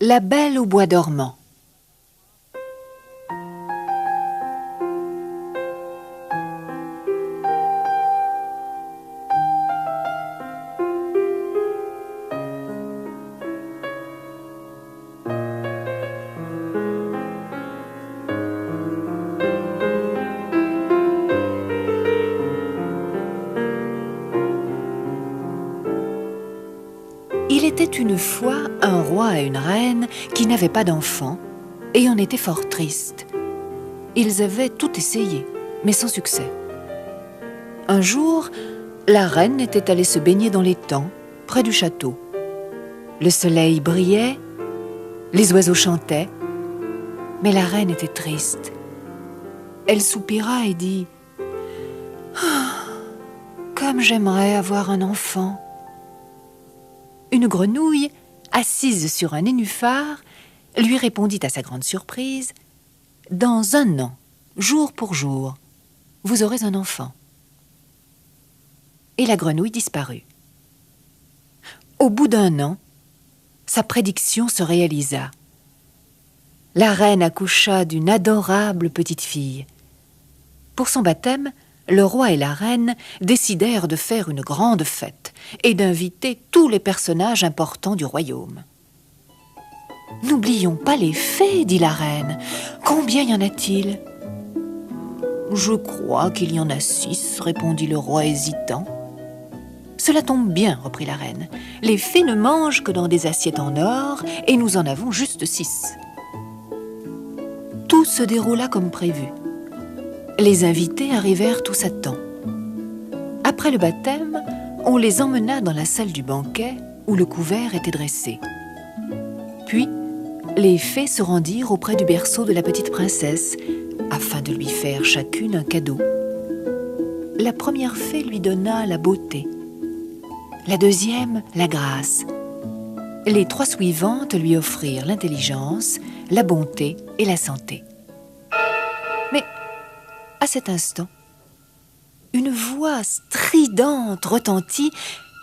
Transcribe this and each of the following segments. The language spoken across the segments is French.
La Belle au bois dormant. Il était une fois un roi et une reine qui n'avaient pas d'enfants et en étaient fort tristes. Ils avaient tout essayé, mais sans succès. Un jour, la reine était allée se baigner dans l'étang, près du château. Le soleil brillait, les oiseaux chantaient, mais la reine était triste. Elle soupira et dit « Ah, comme j'aimerais avoir un enfant !» Une grenouille, assise sur un nénuphar, lui répondit à sa grande surprise « Dans 1 an, jour pour jour, vous aurez un enfant. » Et la grenouille disparut. Au bout d'1 an, sa prédiction se réalisa. La reine accoucha d'une adorable petite fille. Pour son baptême, le roi et la reine décidèrent de faire une grande fête et d'inviter tous les personnages importants du royaume. « N'oublions pas les fées, dit la reine. Combien y en a-t-il ?»« Je crois qu'il y en a 6, répondit le roi hésitant. « Cela tombe bien, reprit la reine. Les fées ne mangent que dans des assiettes en or et nous en avons juste 6. » Tout se déroula comme prévu. Les invités arrivèrent tous à temps. Après le baptême, on les emmena dans la salle du banquet où le couvert était dressé. Puis, les fées se rendirent auprès du berceau de la petite princesse afin de lui faire chacune un cadeau. La première fée lui donna la beauté, la deuxième la grâce. Les 3 suivantes lui offrirent l'intelligence, la bonté et la santé. Mais à cet instant, une voix stridente retentit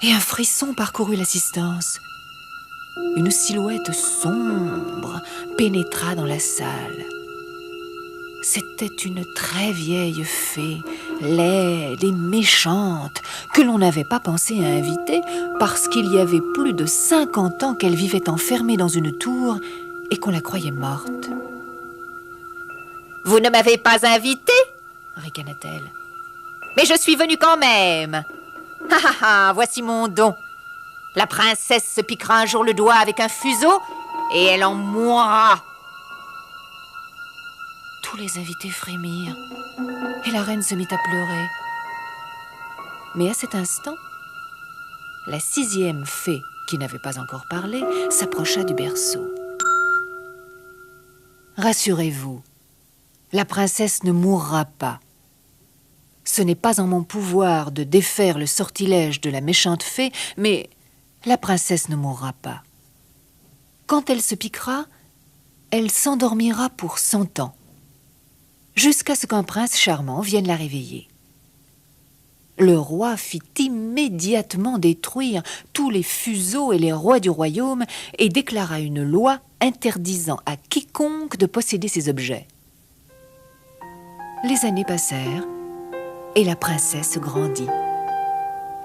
et un frisson parcourut l'assistance. Une silhouette sombre pénétra dans la salle. C'était une très vieille fée, laide et méchante, que l'on n'avait pas pensé à inviter parce qu'il y avait plus de 50 ans qu'elle vivait enfermée dans une tour et qu'on la croyait morte. « Vous ne m'avez pas invitée ?» ricana-t-elle. « Mais je suis venue quand même. Ha ha ha, voici mon don. La princesse se piquera un jour le doigt avec un fuseau et elle en mourra. » Tous les invités frémirent et la reine se mit à pleurer. Mais à cet instant, la 6e fée, qui n'avait pas encore parlé, s'approcha du berceau. « Rassurez-vous, la princesse ne mourra pas. Ce n'est pas en mon pouvoir de défaire le sortilège de la méchante fée, mais la princesse ne mourra pas. Quand elle se piquera, elle s'endormira pour 100 ans, jusqu'à ce qu'un prince charmant vienne la réveiller. » Le roi fit immédiatement détruire tous les fuseaux et les rois du royaume et déclara une loi interdisant à quiconque de posséder ces objets. Les années passèrent et la princesse grandit.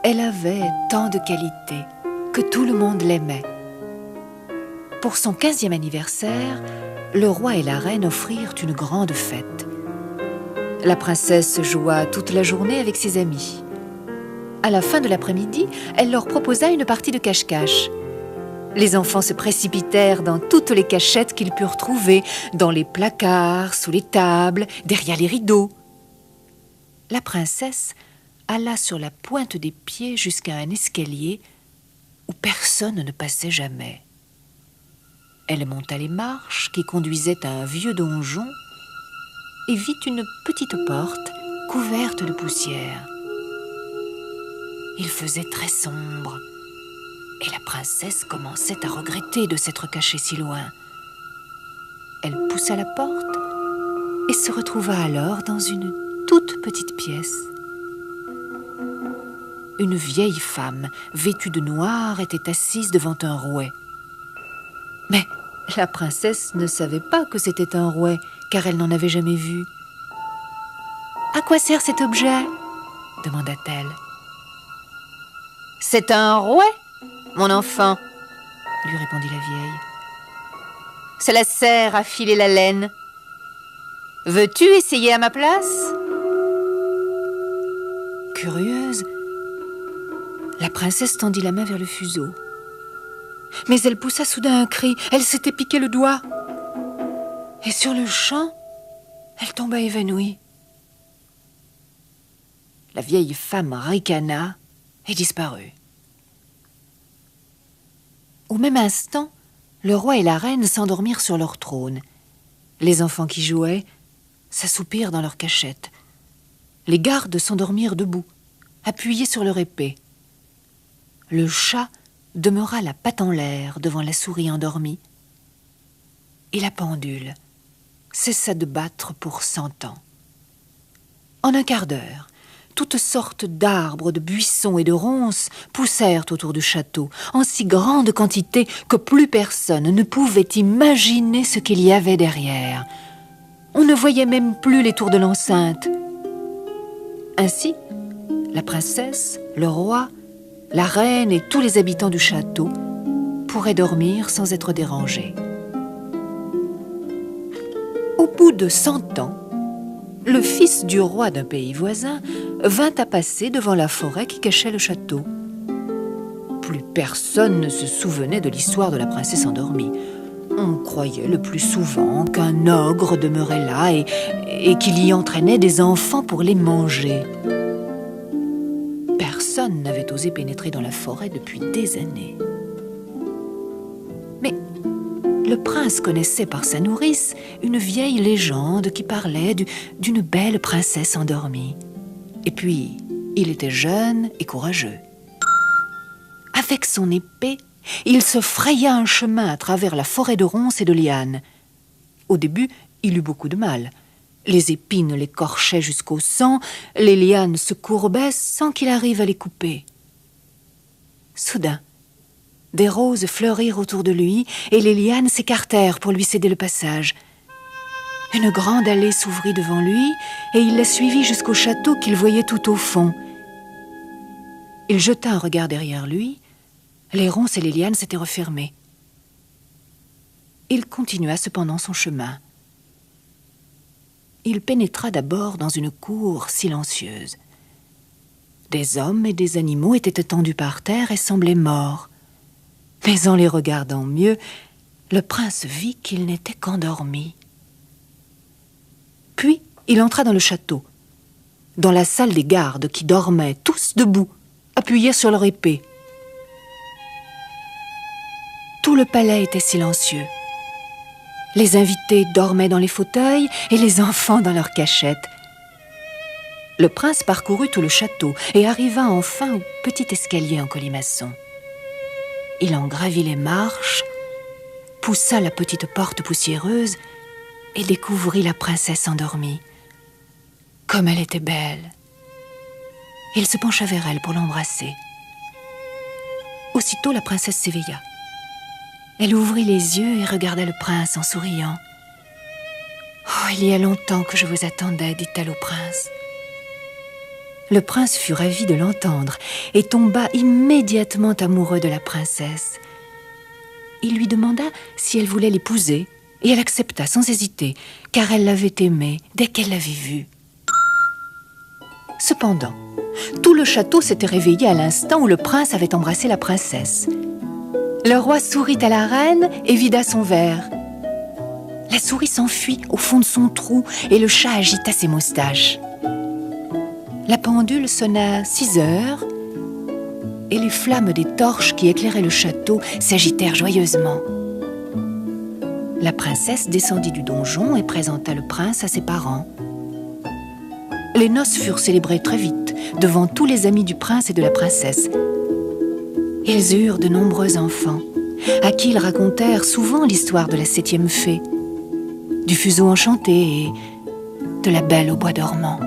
Elle avait tant de qualités que tout le monde l'aimait. Pour son 15e anniversaire, le roi et la reine offrirent une grande fête. La princesse joua toute la journée avec ses amis. À la fin de l'après-midi, elle leur proposa une partie de cache-cache. Les enfants se précipitèrent dans toutes les cachettes qu'ils purent trouver, dans les placards, sous les tables, derrière les rideaux. La princesse alla sur la pointe des pieds jusqu'à un escalier où personne ne passait jamais. Elle monta les marches qui conduisaient à un vieux donjon et vit une petite porte couverte de poussière. Il faisait très sombre et la princesse commençait à regretter de s'être cachée si loin. Elle poussa la porte et se retrouva alors dans une toute petite pièce. Une vieille femme, vêtue de noir, était assise devant un rouet. Mais La princesse ne savait pas que c'était un rouet, car elle n'en avait jamais vu. « À quoi sert cet objet ?» demanda-t-elle. « C'est un rouet, mon enfant, » lui répondit la vieille. « Cela sert à filer la laine. Veux-tu essayer à ma place ?» Curieuse, la princesse tendit la main vers le fuseau. Mais elle poussa soudain un cri. Elle s'était piqué le doigt. Et sur le champ, elle tomba évanouie. La vieille femme ricana et disparut. Au même instant, le roi et la reine s'endormirent sur leur trône. Les enfants qui jouaient s'assoupirent dans leur cachette. Les gardes s'endormirent debout, appuyés sur leur épée. Le chat demeura la patte en l'air devant la souris endormie. Et la pendule cessa de battre pour 100 ans. En un quart d'heure, toutes sortes d'arbres, de buissons et de ronces poussèrent autour du château, en si grande quantité que plus personne ne pouvait imaginer ce qu'il y avait derrière. On ne voyait même plus les tours de l'enceinte. Ainsi, la princesse, le roi, la reine et tous les habitants du château pourraient dormir sans être dérangés. Au bout de 100 ans, le fils du roi d'un pays voisin vint à passer devant la forêt qui cachait le château. Plus personne ne se souvenait de l'histoire de la princesse endormie. On croyait le plus souvent qu'un ogre demeurait là et qu'il y entraînait des enfants pour les manger. Personne n'avait osé pénétrer dans la forêt depuis des années. Mais le prince connaissait par sa nourrice une vieille légende qui parlait d'une belle princesse endormie. Et puis, il était jeune et courageux. Avec son épée, il se fraya un chemin à travers la forêt de ronces et de lianes. Au début, il eut beaucoup de mal. Les épines l'écorchaient jusqu'au sang, les lianes se courbaient sans qu'il arrive à les couper. Soudain, des roses fleurirent autour de lui et les lianes s'écartèrent pour lui céder le passage. Une grande allée s'ouvrit devant lui et il la suivit jusqu'au château qu'il voyait tout au fond. Il jeta un regard derrière lui. Les ronces et les lianes s'étaient refermées. Il continua cependant son chemin. Il pénétra d'abord dans une cour silencieuse. Des hommes et des animaux étaient étendus par terre et semblaient morts. Mais en les regardant mieux, le prince vit qu'il n'était qu'endormi. Puis, il entra dans le château, dans la salle des gardes qui dormaient, tous debout, appuyés sur leur épée. Tout le palais était silencieux. Les invités dormaient dans les fauteuils et les enfants dans leurs cachettes. Le prince parcourut tout le château et arriva enfin au petit escalier en colimaçon. Il en gravit les marches, poussa la petite porte poussiéreuse et découvrit la princesse endormie. Comme elle était belle! Il se pencha vers elle pour l'embrasser. Aussitôt, la princesse s'éveilla. Elle ouvrit les yeux et regarda le prince en souriant. « Oh, il y a longtemps que je vous attendais, dit-elle au prince. » Le prince fut ravi de l'entendre et tomba immédiatement amoureux de la princesse. Il lui demanda si elle voulait l'épouser et elle accepta sans hésiter, car elle l'avait aimé dès qu'elle l'avait vu. Cependant, tout le château s'était réveillé à l'instant où le prince avait embrassé la princesse. Le roi sourit à la reine et vida son verre. La souris s'enfuit au fond de son trou et le chat agita ses moustaches. La pendule sonna 6 heures et les flammes des torches qui éclairaient le château s'agitèrent joyeusement. La princesse descendit du donjon et présenta le prince à ses parents. Les noces furent célébrées très vite devant tous les amis du prince et de la princesse. Ils eurent de nombreux enfants, à qui ils racontèrent souvent l'histoire de la 7e fée, du fuseau enchanté et de la belle au bois dormant.